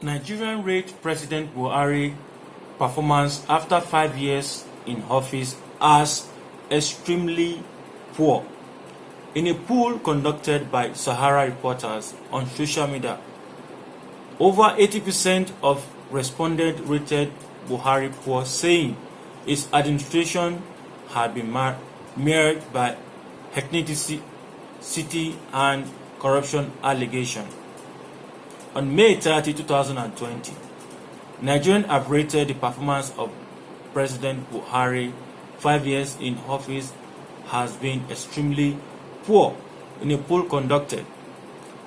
Nigerian-Rate-President Buhari performance after 5 years in office as extremely poor. In a poll conducted by SaharaReporters on social media, over 80% of respondents rated Buhari poor, saying his administration had been marred by ethnicity and corruption allegations. On May 30, 2020, Nigerians have rated the performance of President Buhari 5 years in office has been extremely poor in a poll conducted.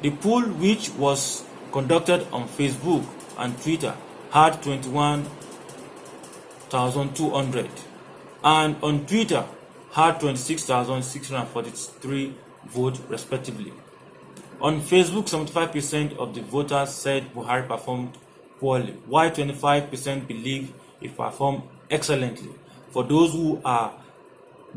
The poll, which was conducted on Facebook and Twitter, had 21,200 and on Twitter had 26,643 votes respectively. On Facebook, 75% of the voters said Buhari performed poorly, while 25% believe he performed excellently. For those who are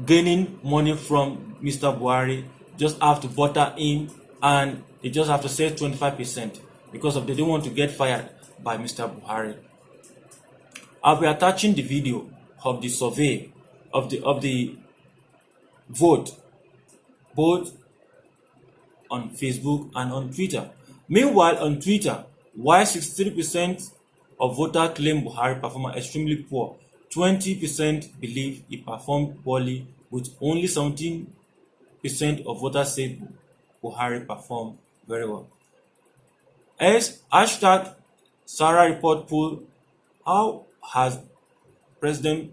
gaining money from Mr. Buhari, just have to butter him and they just have to say 25% because they don't want to get fired by Mr. Buhari. I'll be attaching the video of the survey of the vote, both on Facebook and on Twitter. Meanwhile, on Twitter, while 63% of voters claim Buhari performed extremely poor, 20% believe he performed poorly, with only 17% of voters say Buhari performed very well. As hashtag Sarah Report poll, how has President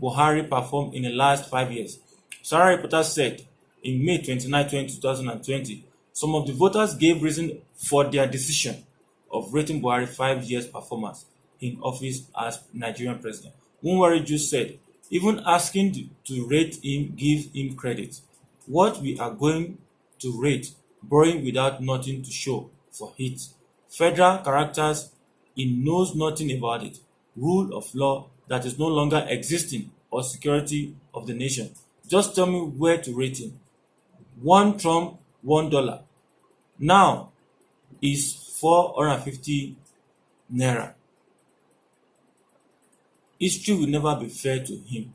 Buhari performed in the last 5 years? SaharaReporters said in May 29, 2020, some of the voters gave reason for their decision of rating Buhari 5 years performance in office as Nigerian president. Umwariju said, even asking to rate him gives him credit. What we are going to rate, borrowing without nothing to show for it. Federal characters, he knows nothing about it. Rule of law that is no longer existing or security of the nation. Just tell me where to rate him. 1 Trump, $1. Now is 450 naira. History will never be fair to him.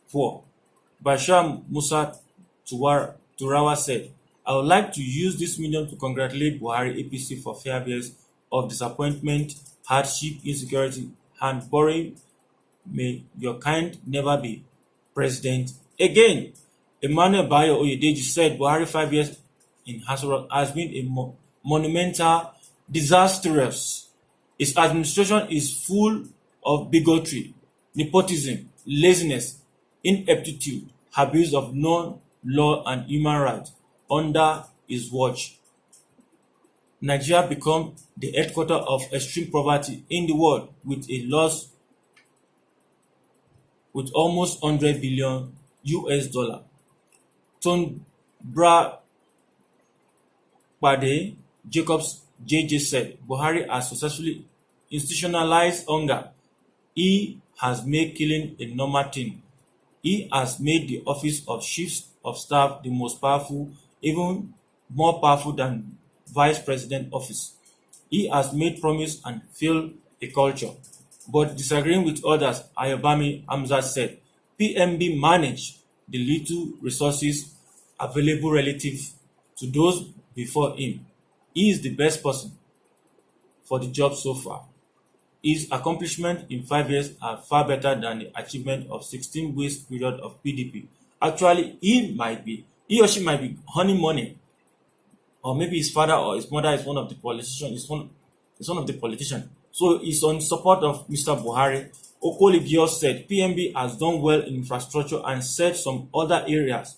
4. Bashar Musa Turawa said, I would like to use this medium to congratulate Buhari APC for 5 years of disappointment, hardship, insecurity, and borrowing. May your kind never be president again. Emmanuel Bayo Oyedeji said Buhari 5 years in Hasoro has been a monumental disastrous. His administration is full of bigotry, nepotism, laziness, ineptitude, abuse of non-law and human rights under his watch. Nigeria become the headquarters of extreme poverty in the world with a loss with almost 100 billion US dollar. Tonbra Bade Jacobs JJ said Buhari has successfully institutionalized hunger. He has made killing a normal thing. He has made the office of chief of staff the most powerful, even more powerful than vice president office. He has made promise and failed a culture. But disagreeing with others, Ayobami Hamzat said, PMB managed the little resources available relative to those before him. He is the best person for the job so far. His accomplishments in 5 years are far better than the achievement of 16 weeks period of PDP. Actually, he or she might be earning money, or maybe his father or his mother is one of the politicians. Is one of the politicians. So he's on support of Mr. Buhari. Okolibio said PMB has done well in infrastructure and said some other areas.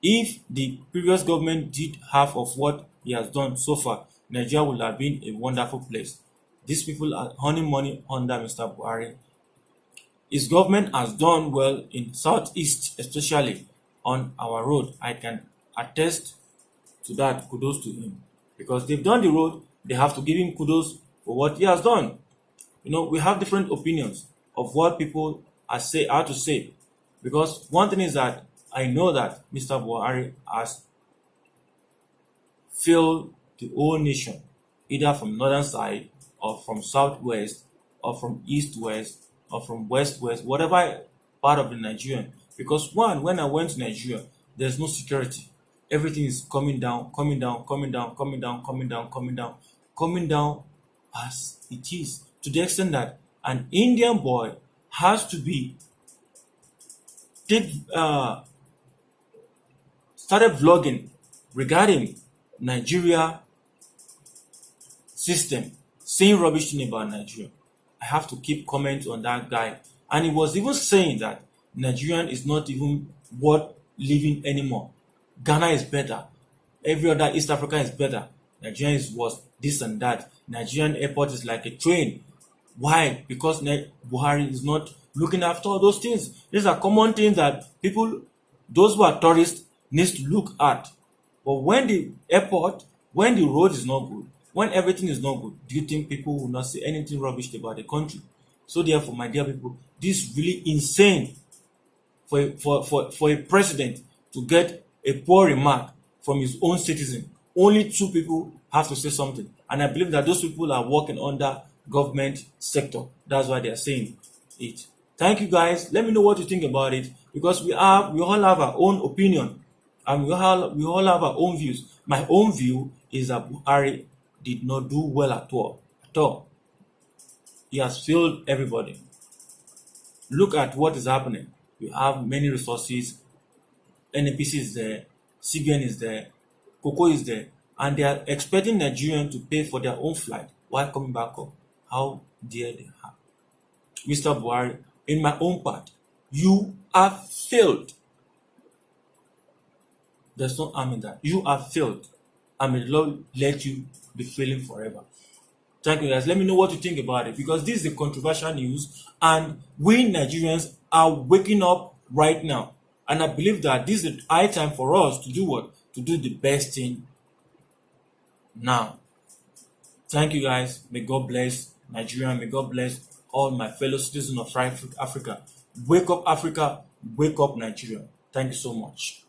If the previous government did half of what he has done so far, Nigeria would have been a wonderful place. These people are earning money under Mr. Buhari. His government has done well in Southeast, especially on our road. I can attest to that. Kudos to him. Because they've done the road, they have to give him kudos for what he has done. We have different opinions of what people are to say. Because one thing is that I know that Mr. Buhari has failed the whole nation, either from northern side or from southwest, or from east-west, or from west-west, whatever part of the Nigerian. Because when I went to Nigeria, there's no security. Everything is coming down, coming down, coming down, coming down, coming down, coming down, coming down as it is. To the extent that an Indian boy has to be started vlogging regarding Nigeria system, saying rubbish thing about Nigeria. I have to keep comment on that guy. And he was even saying that Nigerian is not even worth living anymore. Ghana is better. Every other East Africa is better. Nigeria is worse. This and that. Nigerian airport is like a train. Why? Because Buhari is not looking after all those things. These are common things that people, those who are tourists, needs to look at. But when the airport, when the road is not good, when everything is not good, do you think people will not say anything rubbish about the country? So therefore, my dear people, this is really insane for a president to get a poor remark from his own citizen. Only 2 people have to say something. And I believe that those people are working under government sector. That's why they are saying it. Thank you guys. Let me know what you think about it, because we all have our own opinion and we all have our own views. My own view is that Buhari did not do well at all. He has failed everybody. Look at what is happening. We have many resources. NNPC is there, CBN is there, Cocoa is there, and they are expecting Nigerians to pay for their own flight while coming back up. How dare they have? Mr. Buhari, in my own part, you have failed. There's no harm in that. You have failed. And may the Lord let you be failing forever. Thank you guys. Let me know what you think about it, because this is a controversial news and we Nigerians are waking up right now. And I believe that this is the high time for us to do what? To do the best thing now. Thank you guys. May God bless Nigeria. May God bless all my fellow citizens of Africa. Wake up, Africa. Wake up, Nigeria. Thank you so much.